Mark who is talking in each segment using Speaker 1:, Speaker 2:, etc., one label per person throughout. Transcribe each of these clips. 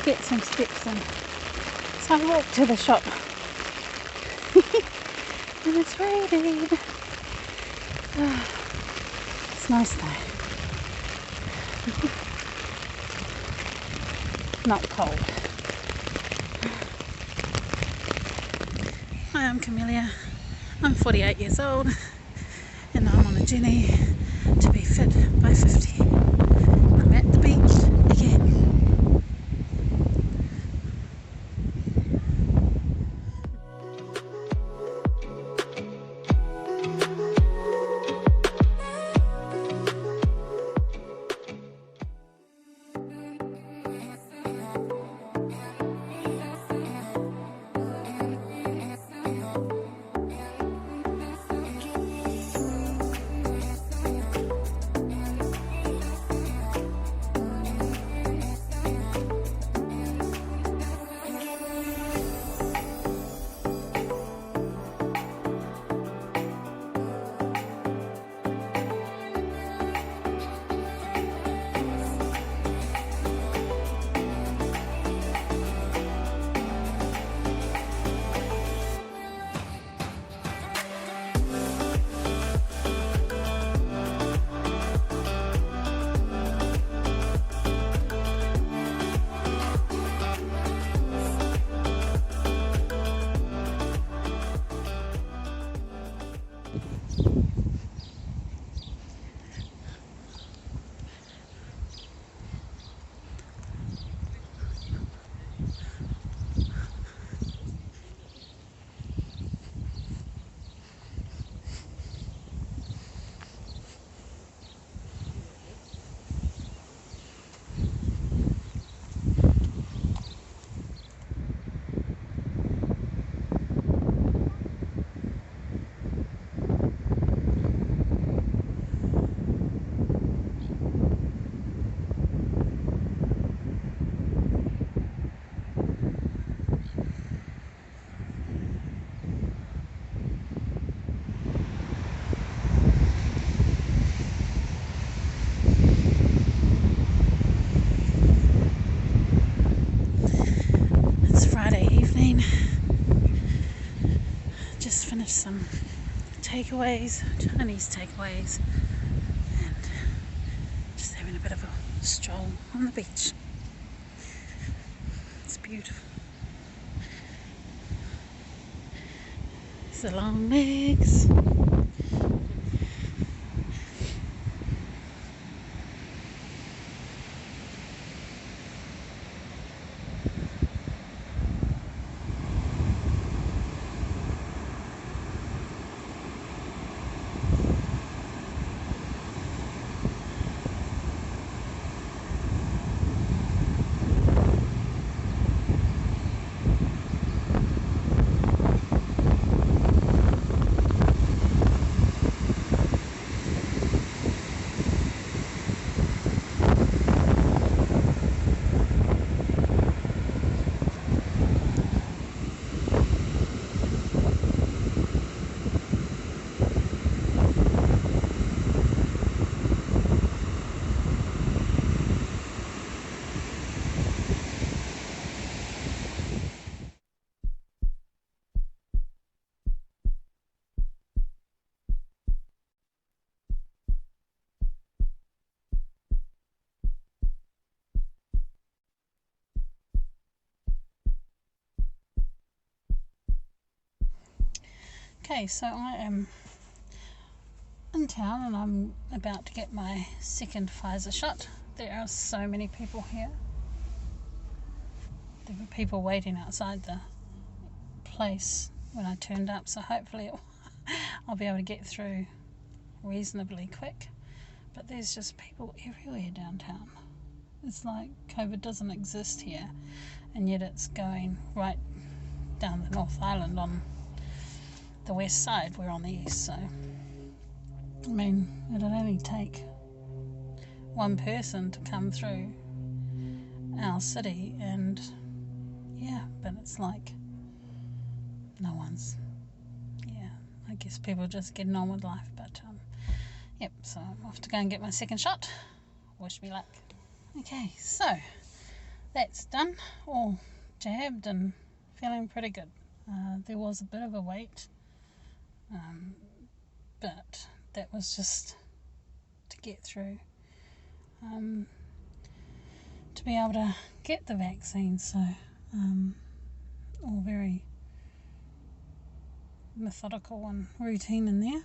Speaker 1: get some steps in. So I walked to the shop and it's raining. It's nice though. Not cold. Hi, I'm Camellia. I'm 48 years old and I'm on a journey to be fit by 50. I'm at the beach again. Just finished some takeaways, Chinese takeaways, and just having a bit of a stroll on the beach. It's beautiful. It's the long legs. Okay, so I am in town and I'm about to get my second Pfizer shot. There are so many people here. There were people waiting outside the place when I turned up, so hopefully I'll be able to get through reasonably quick. But there's just people everywhere downtown. It's like COVID doesn't exist here, and yet it's going right down the North Island on the west side. We're on the east, so I mean, it'll only take one person to come through our city, and yeah, but it's like no one's, yeah, I guess people are just getting on with life. But yep, so I'm off to go and get my second shot. Wish me luck. Okay, so that's done, all jabbed and feeling pretty good. There was a bit of a wait, but that was just to get through, to be able to get the vaccine. So all very methodical and routine in there.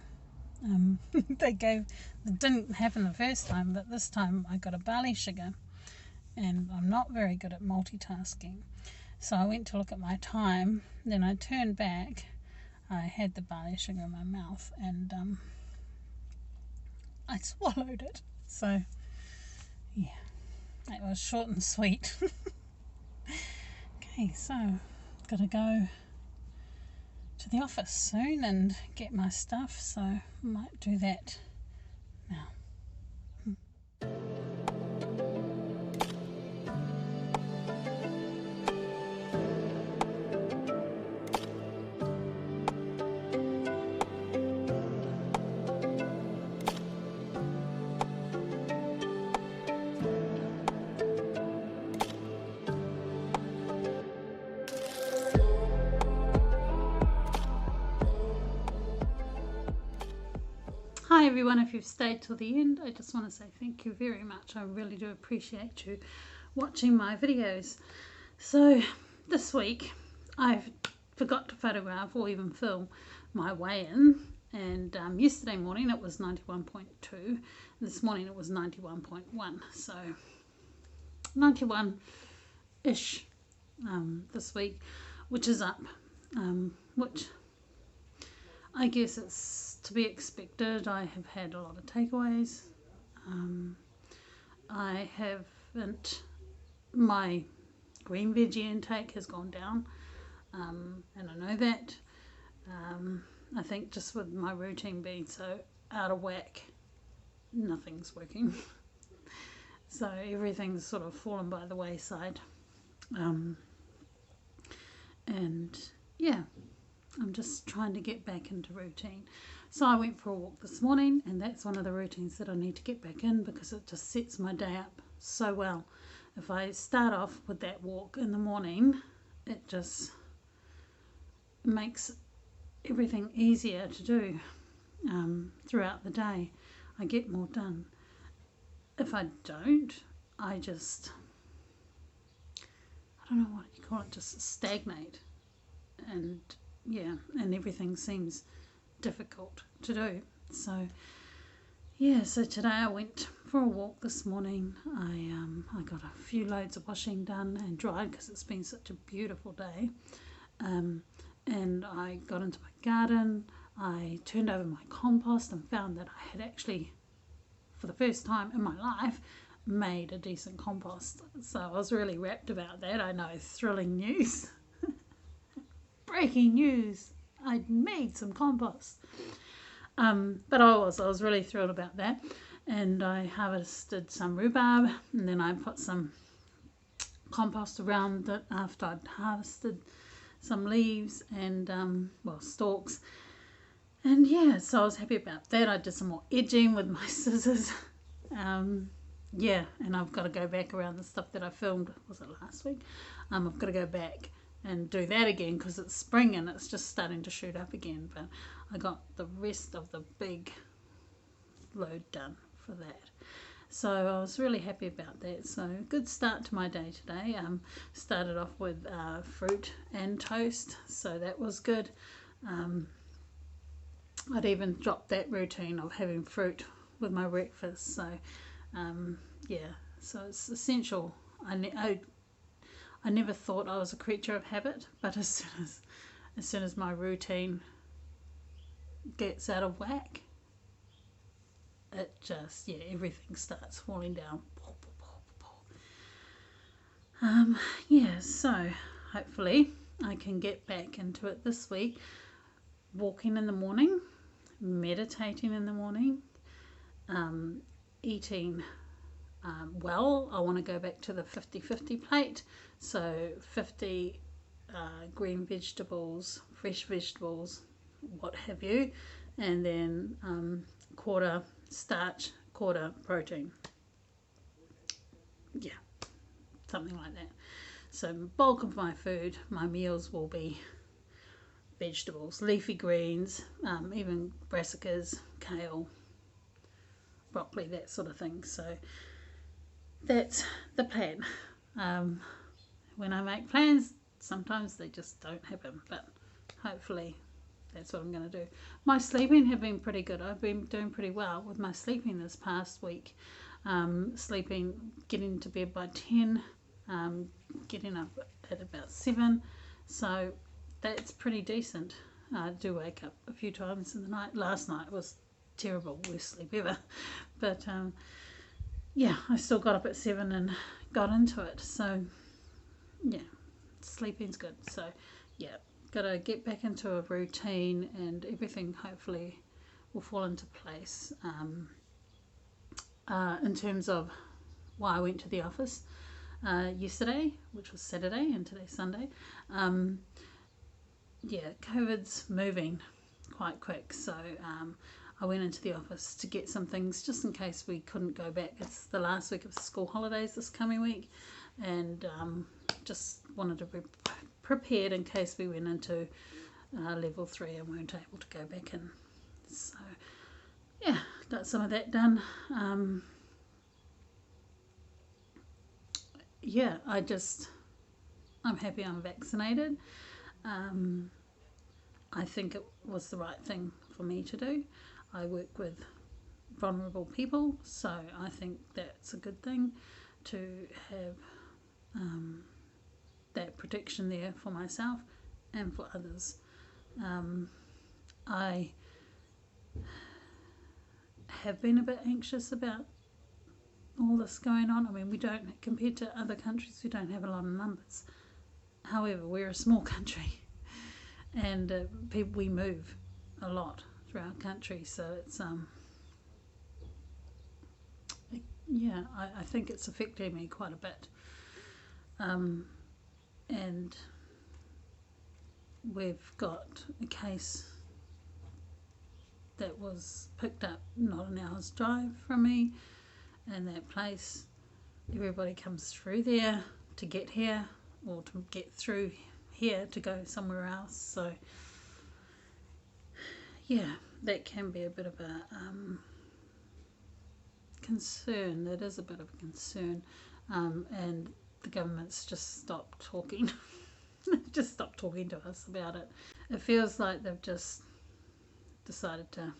Speaker 1: It didn't happen the first time, but this time I got a barley sugar, and I'm not very good at multitasking. So I went to look at my time, then I turned back, I had the barley sugar in my mouth, and I swallowed it. So yeah, that was short and sweet. Okay, so gotta go to the office soon and get my stuff, so I might do that now. Hi everyone, if you've stayed till the end, I just want to say thank you very much. I really do appreciate you watching my videos. So this week I forgot to photograph or even film my weigh-in, and yesterday morning it was 91.2 and this morning it was 91.1, so 91-ish this week, which is up, which I guess it's to be expected. I have had a lot of takeaways. My green veggie intake has gone down, and I know that. I think just with my routine being so out of whack, nothing's working. So everything's sort of fallen by the wayside. And yeah, I'm just trying to get back into routine. So I went for a walk this morning, and that's one of the routines that I need to get back in, because it just sets my day up so well. If I start off with that walk in the morning, it just makes everything easier to do throughout the day. I get more done. If I don't, I don't know what you call it, just stagnate. And yeah, and everything seems difficult to do. So yeah, so today I went for a walk this morning. I got a few loads of washing done and dried because it's been such a beautiful day. And I got into my garden. I turned over my compost and found that I had actually, for the first time in my life, made a decent compost. So I was really rapt about that. I know, thrilling news. Breaking news, I'd made some compost. But I was really thrilled about that. And I harvested some rhubarb, and then I put some compost around it after I'd harvested some leaves and stalks. And yeah, so I was happy about that. I did some more edging with my scissors. Yeah, and I've got to go back around the stuff that I filmed, was it last week? I've got to go back and do that again because it's spring and it's just starting to shoot up again. But I got the rest of the big load done for that. So I was really happy about that. So good start to my day today. Started off with fruit and toast, so that was good. I'd even dropped that routine of having fruit with my breakfast. So yeah, so it's essential. I never thought I was a creature of habit, but as soon as my routine gets out of whack, it just, yeah, everything starts falling down. Yeah, so hopefully I can get back into it this week. Walking in the morning, meditating in the morning, eating well. I want to go back to the 50-50 plate, so 50 green vegetables, fresh vegetables, what have you, and then quarter starch, quarter protein. Yeah, something like that. So bulk of my food, my meals will be vegetables, leafy greens, even brassicas, kale, broccoli, that sort of thing. So that's the plan. When I make plans, sometimes they just don't happen, but hopefully that's what I'm going to do. My sleeping have been pretty good. I've been doing pretty well with my sleeping this past week. Getting to bed by 10, getting up at about 7, so that's pretty decent. I do wake up a few times in the night. Last night was terrible, worst sleep ever, but yeah, I still got up at 7 and got into it, so yeah, sleeping's good. So yeah, gotta get back into a routine and everything hopefully will fall into place. In terms of why I went to the office yesterday, which was Saturday, and today's Sunday, yeah, COVID's moving quite quick, so I went into the office to get some things just in case we couldn't go back. It's the last week of school holidays this coming week, and just wanted to be prepared in case we went into level 3 and weren't able to go back in. So yeah, got some of that done. Yeah, I'm happy I'm vaccinated. I think it was the right thing for me to do. I work with vulnerable people, so I think that's a good thing to have that protection there for myself and for others. I have been a bit anxious about all this going on. I mean, we don't, compared to other countries, we don't have a lot of numbers. However, we're a small country, and we move a lot through our country, so it's yeah, I think it's affecting me quite a bit. And we've got a case that was picked up not an hour's drive from me, and that place, everybody comes through there to get here, or to get through here to go somewhere else. So yeah, that can be a bit of a concern. That is a bit of a concern, and the government's just stopped talking. Just stopped talking to us about it. It feels like they've just decided to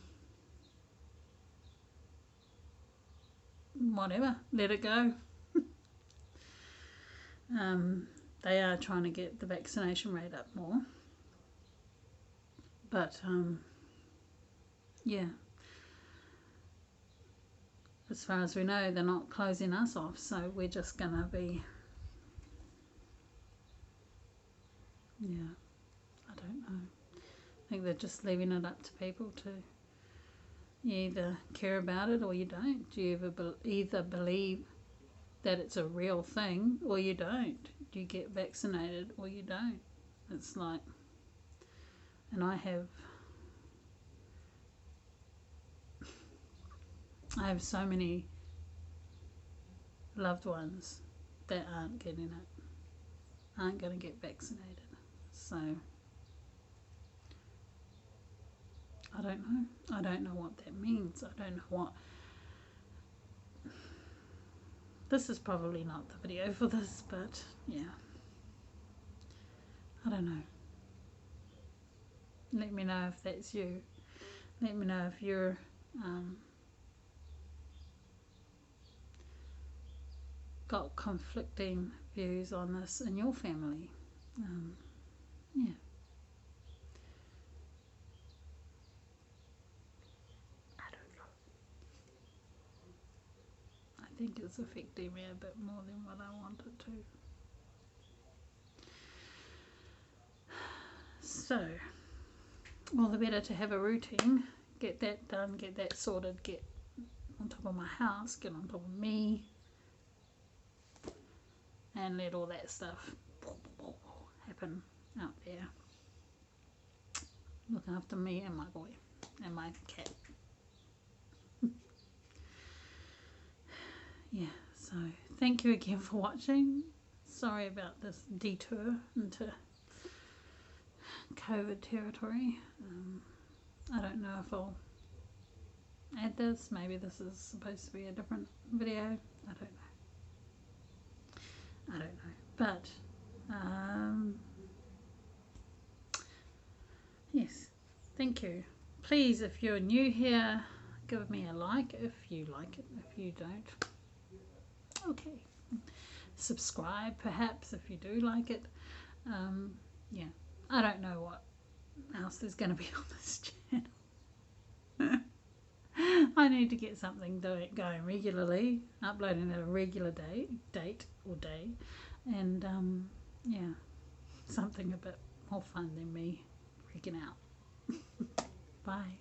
Speaker 1: whatever, let it go. They are trying to get the vaccination rate up more, but yeah, as far as we know, they're not closing us off, so we're just gonna be, yeah, I don't know. I think they're just leaving it up to people to, you either care about it or you don't. You either believe that it's a real thing or you don't. You get vaccinated or you don't. It's like, and I have so many loved ones that aren't getting it, aren't going to get vaccinated. So I don't know. I don't know what that means. I don't know what. This is probably not the video for this, but yeah. I don't know. Let me know if that's you. Let me know if you're got conflicting views on this in your family. Yeah. I don't know. I think it's affecting me a bit more than what I wanted to. So, all the better to have a routine. Get that done, get that sorted, get on top of my house, get on top of me, and let all that stuff happen out there. Look after me and my boy and my cat. Yeah, so thank you again for watching. sorry about this detour into COVID territory. I don't know if I'll add this. Maybe this is supposed to be a different video. I don't know. But yes, thank you. Please, if you're new here, give me a like if you like it. If you don't, okay. Subscribe perhaps if you do like it. Yeah, I don't know what else there's going to be on this channel. I need to get something going regularly, uploading at a regular date or day, and yeah, something a bit more fun than me freaking out. Bye.